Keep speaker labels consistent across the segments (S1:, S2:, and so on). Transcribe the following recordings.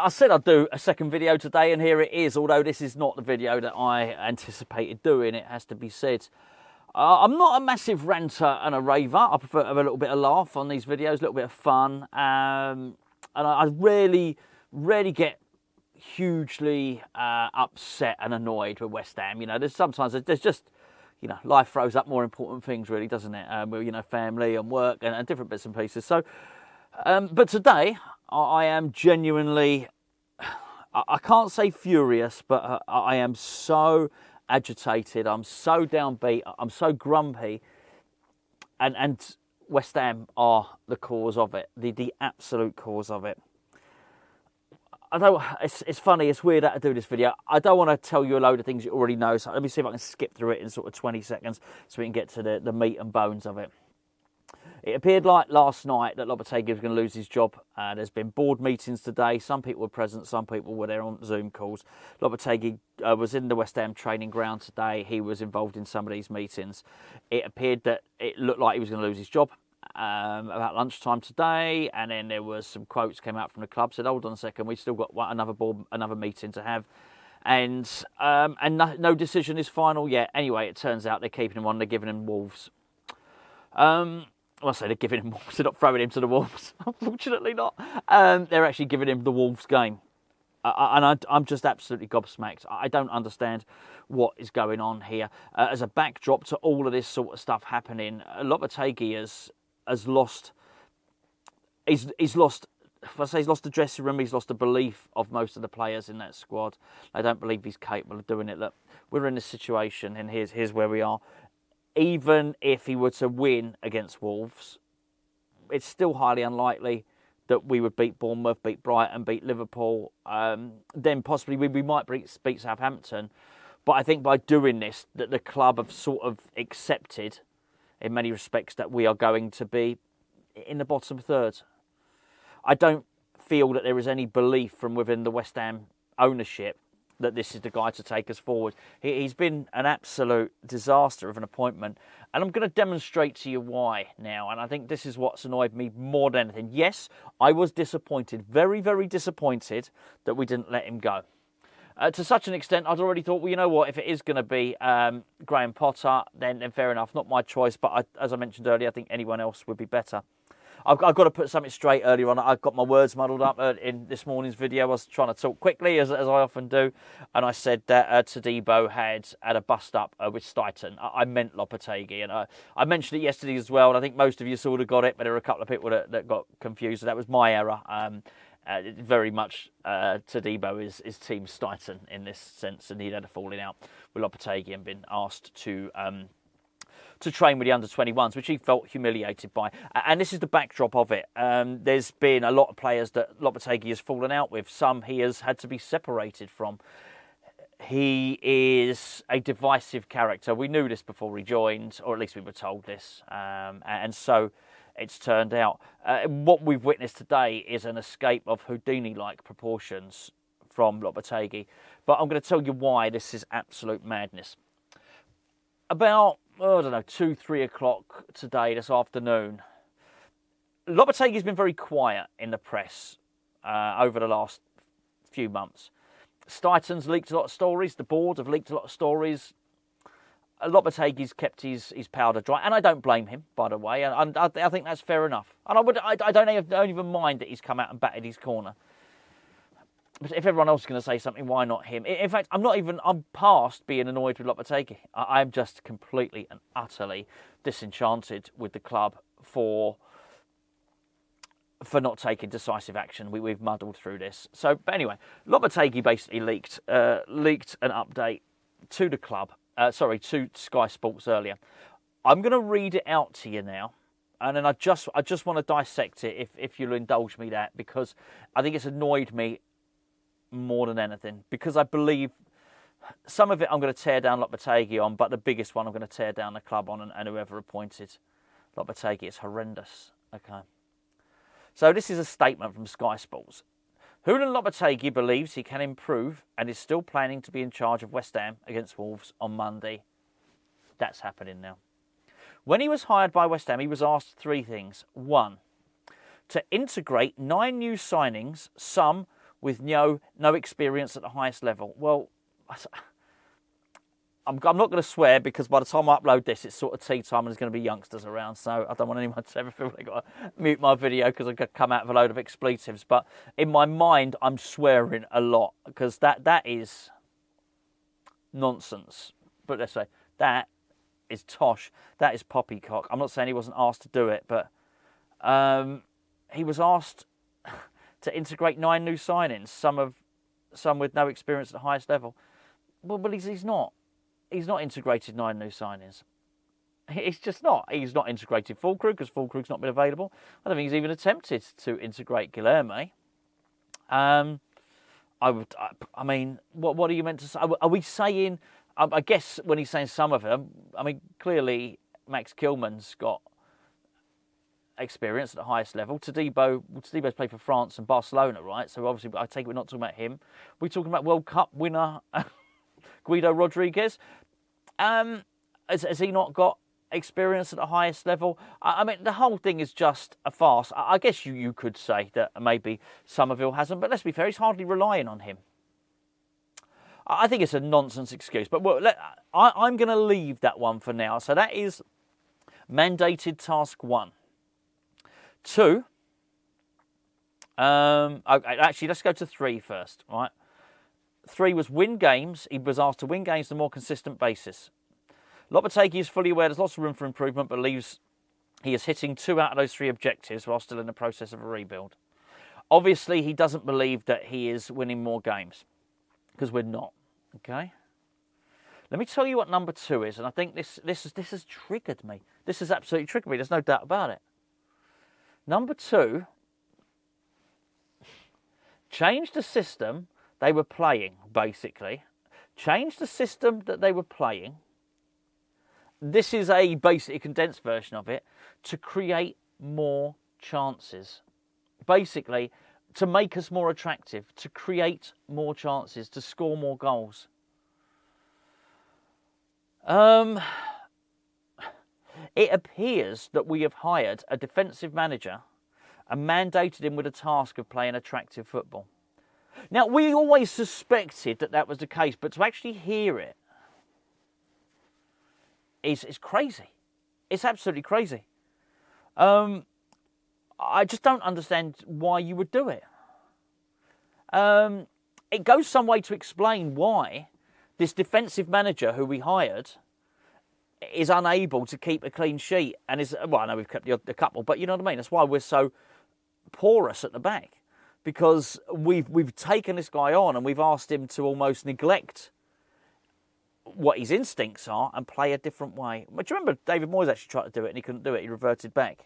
S1: I said I'd do a second video today, and here it is, although this is not the video that I anticipated doing, it has to be said. I'm not a massive ranter and a raver. I prefer to have a little bit of laugh on these videos, a little bit of fun. And I rarely get hugely upset and annoyed with West Ham. You know, there's just, you know, life throws up more important things, really, doesn't it? You know, family and work and different bits and pieces. So, but today I am genuinely, I can't say furious, but I am so agitated. I'm so downbeat. I'm so grumpy, and West Ham are the cause of it. The absolute cause of it. I don't. It's funny. It's weird that I do this video. I don't want to tell you a load of things you already know. So let me see if I can skip through it in sort of 20 seconds, so we can get to the meat and bones of it. It appeared like last night that Lopetegui was going to lose his job. There's been board meetings today. Some people were present, some people were there on Zoom calls. Lopetegui was in the West Ham training ground today. He was involved in some of these meetings. It appeared that it looked like he was going to lose his job about lunchtime today, and then there was some quotes came out from the club, said, hold on a second, we've still got another meeting to have. And no decision is final yet. Anyway, it turns out they're keeping him on, they're giving him Wolves. Well, I say they're giving him Wolves, they're not throwing him to the Wolves. Unfortunately not. They're actually giving him the Wolves game. And I'm just absolutely gobsmacked. I don't understand what is going on here. As a backdrop to all of this sort of stuff happening, Lopetegui has lost... He's lost... If I say he's lost the dressing room, he's lost the belief of most of the players in that squad. They don't believe he's capable of doing it. Look, we're in this situation, and here's where we are. Even if he were to win against Wolves, it's still highly unlikely that we would beat Bournemouth, beat Brighton, beat Liverpool. Then possibly we might beat Southampton. But I think by doing this, that the club have sort of accepted, in many respects, that we are going to be in the bottom third. I don't feel that there is any belief from within the West Ham ownership that this is the guy to take us forward. He's been an absolute disaster of an appointment, and I'm going to demonstrate to you why now, and I think this is what's annoyed me more than anything. Yes, I was disappointed, very, very disappointed that we didn't let him go. To such an extent, I'd already thought, well, you know what, if it is going to be Graham Potter, then fair enough, not my choice, but as I mentioned earlier, I think anyone else would be better. I've got to put something straight earlier on. I've got my words muddled up in this morning's video. I was trying to talk quickly, as I often do, and I said that Todibo had a bust-up with Stuyton. I meant Lopetegui, and I mentioned it yesterday as well, and I think most of you sort of got it, but there were a couple of people that got confused, so that was my error. Very much Todibo is Team Stuyton in this sense, and he'd had a falling out with Lopetegui and been asked to train with the under-21s, which he felt humiliated by. And this is the backdrop of it. There's been a lot of players that Lopetegui has fallen out with. Some he has had to be separated from. He is a divisive character. We knew this before he joined, or at least we were told this. And so it's turned out. What we've witnessed today is an escape of Houdini-like proportions from Lopetegui. But I'm going to tell you why this is absolute madness. About, I don't know, 2-3 o'clock today, this afternoon, Lopetegui's been very quiet in the press over the last few months. Stuyton's leaked a lot of stories, the board have leaked a lot of stories. Lopetegui's kept his powder dry, and I don't blame him, by the way, and I think that's fair enough. And I don't even mind that he's come out and batted his corner. But if everyone else is going to say something, why not him? In fact, I'm past being annoyed with Lopetegui. I'm just completely and utterly disenchanted with the club for not taking decisive action. We've muddled through this. So, but anyway, Lopetegui basically leaked an update to the club, to Sky Sports earlier. I'm going to read it out to you now. And then I just want to dissect it, if you'll indulge me that, because I think it's annoyed me more than anything, because I believe some of it I'm going to tear down Lopetegui on, but the biggest one I'm going to tear down the club on and whoever appointed Lopetegui. It's horrendous. Okay. So this is a statement from Sky Sports. Julen Lopetegui believes he can improve and is still planning to be in charge of West Ham against Wolves on Monday. That's happening now. When he was hired by West Ham, he was asked three things. One, to integrate 9 new signings, some with no experience at the highest level. Well, I'm not going to swear because by the time I upload this, it's sort of tea time and there's going to be youngsters around. So I don't want anyone to ever feel they've got to mute my video because I've come out with a load of expletives. But in my mind, I'm swearing a lot because that is nonsense. But let's say that is tosh. That is poppycock. I'm not saying he wasn't asked to do it, but he was asked to integrate 9 new signings, some with no experience at the highest level. Well, but he's not. He's not integrated 9 new signings. It's just not. He's not integrated full crew because full crew's not been available. I don't think he's even attempted to integrate Guilherme. I mean, what are you meant to say? Are we saying? I guess when he's saying some of them, I mean, clearly Max Kilman's got experience at the highest level. Tadebo's played for France and Barcelona, right? So obviously, I take it we're not talking about him. We're talking about World Cup winner Guido Rodriguez. Has he not got experience at the highest level? I mean, the whole thing is just a farce. I guess you could say that maybe Somerville hasn't, but let's be fair, he's hardly relying on him. I think it's a nonsense excuse, but I'm going to leave that one for now. So that is mandated task 1. 2. Okay, actually, let's go to 3 first, right? 3 was win games. He was asked to win games on a more consistent basis. Lopetegui is fully aware there's lots of room for improvement, but believes he is hitting 2 out of those 3 objectives while still in the process of a rebuild. Obviously, he doesn't believe that he is winning more games, because we're not, okay? Let me tell you what number 2 is, and I think this has triggered me. This has absolutely triggered me, there's no doubt about it. Number 2, change the system they were playing, basically. Change the system that they were playing. This is a basically condensed version of it, to create more chances. Basically, to make us more attractive, to create more chances, to score more goals. It appears that we have hired a defensive manager and mandated him with a task of playing attractive football. Now, we always suspected that was the case, but to actually hear it is crazy. It's absolutely crazy. I just don't understand why you would do it. It goes some way to explain why this defensive manager who we hired is unable to keep a clean sheet and is, well, I know we've kept a couple, but you know what I mean? That's why we're so porous at the back, because we've taken this guy on and we've asked him to almost neglect what his instincts are and play a different way. But do you remember David Moyes actually tried to do it and he couldn't do it? He reverted back.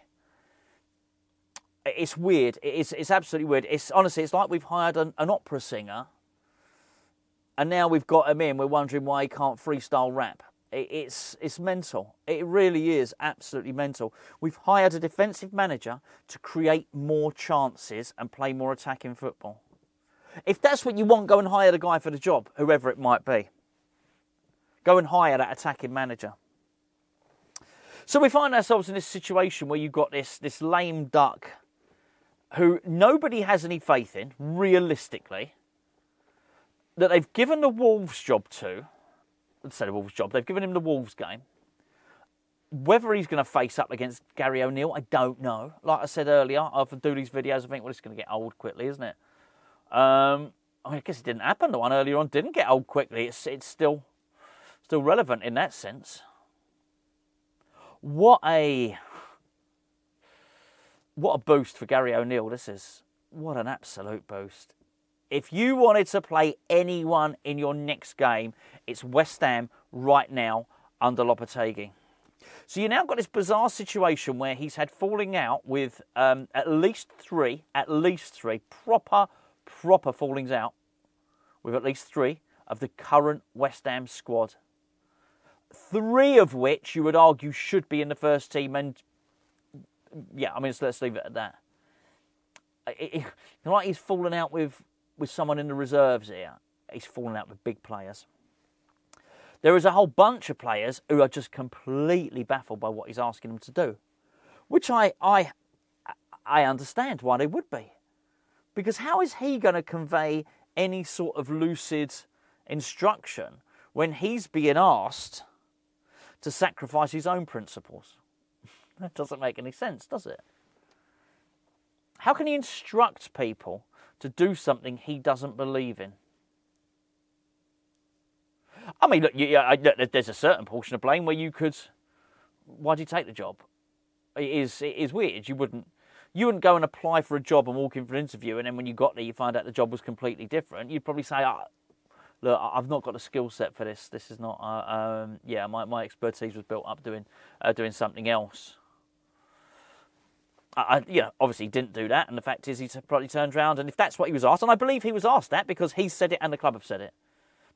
S1: It's weird. It's absolutely weird. Honestly, it's like we've hired an opera singer and now we've got him in. We're wondering why he can't freestyle rap. It's mental. It really is absolutely mental. We've hired a defensive manager to create more chances and play more attacking football. If that's what you want, go and hire the guy for the job, whoever it might be. Go and hire that attacking manager. So we find ourselves in this situation where you've got this lame duck who nobody has any faith in, realistically, that they've given the Wolves job to. Let's say the Wolves job. They've given him the Wolves game. Whether he's going to face up against Gary O'Neill, I don't know. Like I said earlier, I often do these videos, I think, well, it's going to get old quickly, isn't it? I guess it didn't happen. The one earlier on didn't get old quickly. It's still relevant in that sense. What a boost for Gary O'Neill this is. What an absolute boost. If you wanted to play anyone in your next game, it's West Ham right now under Lopetegui. So you now got this bizarre situation where he's had falling out with at least three proper fallings out with at least 3 of the current West Ham squad. 3 of which you would argue should be in the first team, and yeah, I mean, let's leave it at that. Like he's fallen out with someone in the reserves here. He's fallen out with big players. There is a whole bunch of players who are just completely baffled by what he's asking them to do, which I understand why they would be, Because how is he going to convey any sort of lucid instruction when he's being asked to sacrifice his own principles? That doesn't make any sense, does it? How can he instruct people to do something he doesn't believe in? I mean, look, there's a certain portion of blame where you could... Why did you take the job? It is weird. You wouldn't go and apply for a job and walk in for an interview, and then when you got there, you find out the job was completely different. You'd probably say, look, I've not got the skill set for this. This is not... my expertise was built up doing something else. Obviously he didn't do that, and the fact is he probably turned around, and if that's what he was asked, and I believe he was asked that because he said it and the club have said it,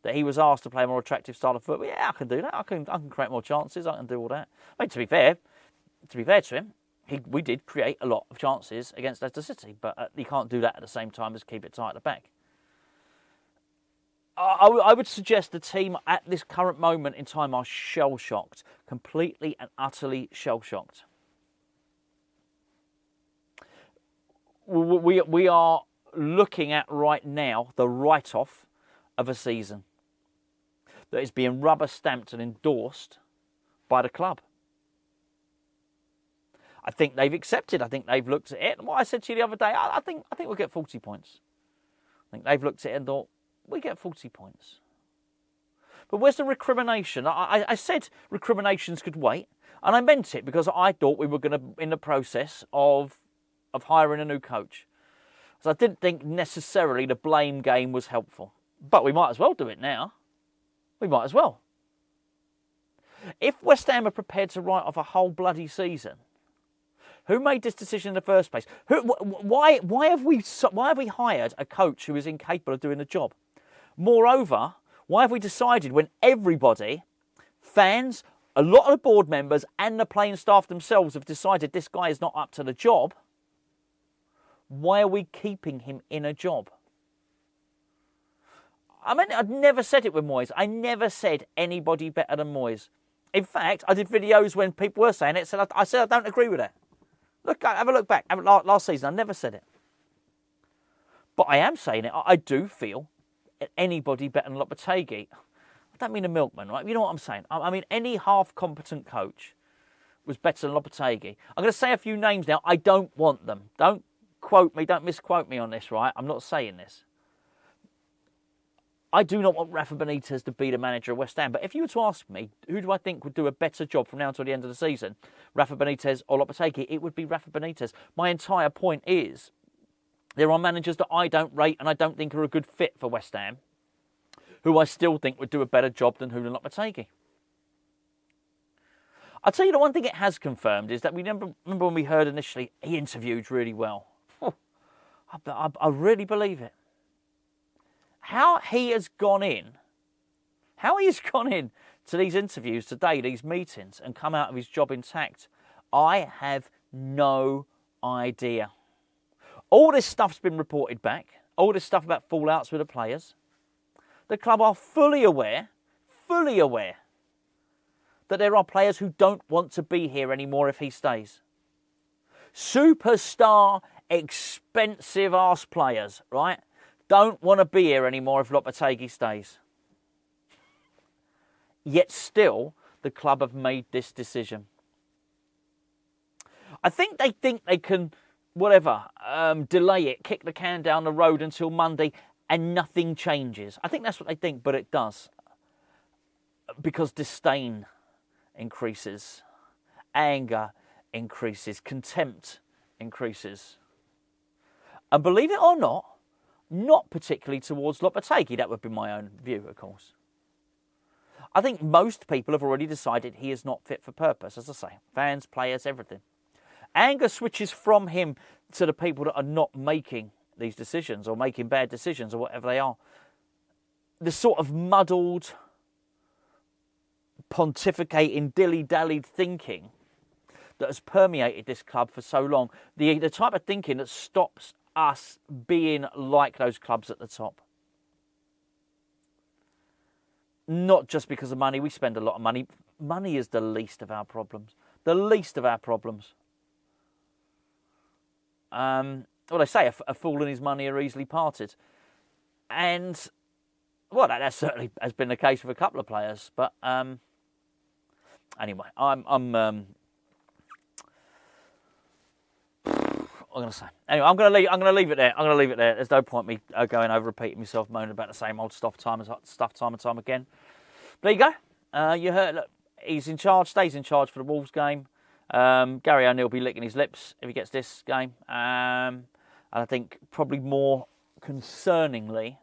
S1: that he was asked to play a more attractive style of football. Yeah, I can do that. I can create more chances. I can do all that. I mean, to be fair to him, we did create a lot of chances against Leicester City, but he can't do that at the same time as keep it tight at the back. I would suggest the team at this current moment in time are shell-shocked, completely and utterly shell-shocked. We are looking at right now the write-off of a season that is being rubber-stamped and endorsed by the club. I think they've accepted. I think they've looked at it. And what I said to you the other day, I think we'll get 40 points. I think they've looked at it and thought, we get 40 points. But where's the recrimination? I said recriminations could wait, and I meant it because I thought we were going to in the process of hiring a new coach. So I didn't think necessarily the blame game was helpful. But we might as well do it now. We might as well. If West Ham are prepared to write off a whole bloody season, who made this decision in the first place? Why have we hired a coach who is incapable of doing the job? Moreover, why have we decided when everybody, fans, a lot of the board members and the playing staff themselves have decided this guy is not up to the job, why are we keeping him in a job? I mean, I'd never said it with Moyes. I never said anybody better than Moyes. In fact, I did videos when people were saying it. I said I don't agree with it. Look, have a look back. Last season, I never said it. But I am saying it. I do feel anybody better than Lopetegui. I don't mean a milkman, right? You know what I'm saying? I mean, any half-competent coach was better than Lopetegui. I'm going to say a few names now. I don't want them. Don't quote me. Don't misquote me on this, right? I'm not saying this. I do not want Rafa Benitez to be the manager of West Ham. But if you were to ask me, who do I think would do a better job from now until the end of the season? Rafa Benitez or Lopetegui? It would be Rafa Benitez. My entire point is there are managers that I don't rate and I don't think are a good fit for West Ham, who I still think would do a better job than Julen Lopetegui. I'll tell you the one thing it has confirmed is that we remember when we heard initially he interviewed really well. I really believe it. How he has gone in to these interviews today, these meetings, and come out of his job intact, I have no idea. All this stuff's been reported back, all this stuff about fallouts with the players. The club are fully aware that there are players who don't want to be here anymore if he stays. Superstar, expensive-ass players, right? Don't want to be here anymore if Lopetegui stays. Yet still, the club have made this decision. I think they can, delay it, kick the can down the road until Monday and nothing changes. I think that's what they think, but it does. Because disdain increases, anger increases, contempt increases. And believe it or not particularly towards Lopetegui. That would be my own view, of course. I think most people have already decided he is not fit for purpose, as I say. Fans, players, everything. Anger switches from him to the people that are not making these decisions or making bad decisions or whatever they are. The sort of muddled, pontificating, dilly-dallied thinking that has permeated this club for so long. The type of thinking that stops us being like those clubs at the top. Not just because of money. We spend a lot of money. Money is the least of our problems. The least of our problems. well, they say a fool and his money are easily parted. And, well, that certainly has been the case with a couple of players. But anyway, I'm going to say. Anyway, I'm going to leave it there. I'm going to leave it there. There's no point me going over, repeating myself, moaning about the same old stuff time and time again. There you go. You heard. Look, he's in charge. Stays in charge for the Wolves game. Gary O'Neill will be licking his lips if he gets this game. And I think probably more concerningly,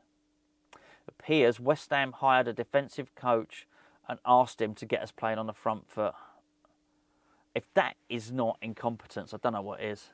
S1: appears West Ham hired a defensive coach and asked him to get us playing on the front foot. If that is not incompetence, I don't know what is.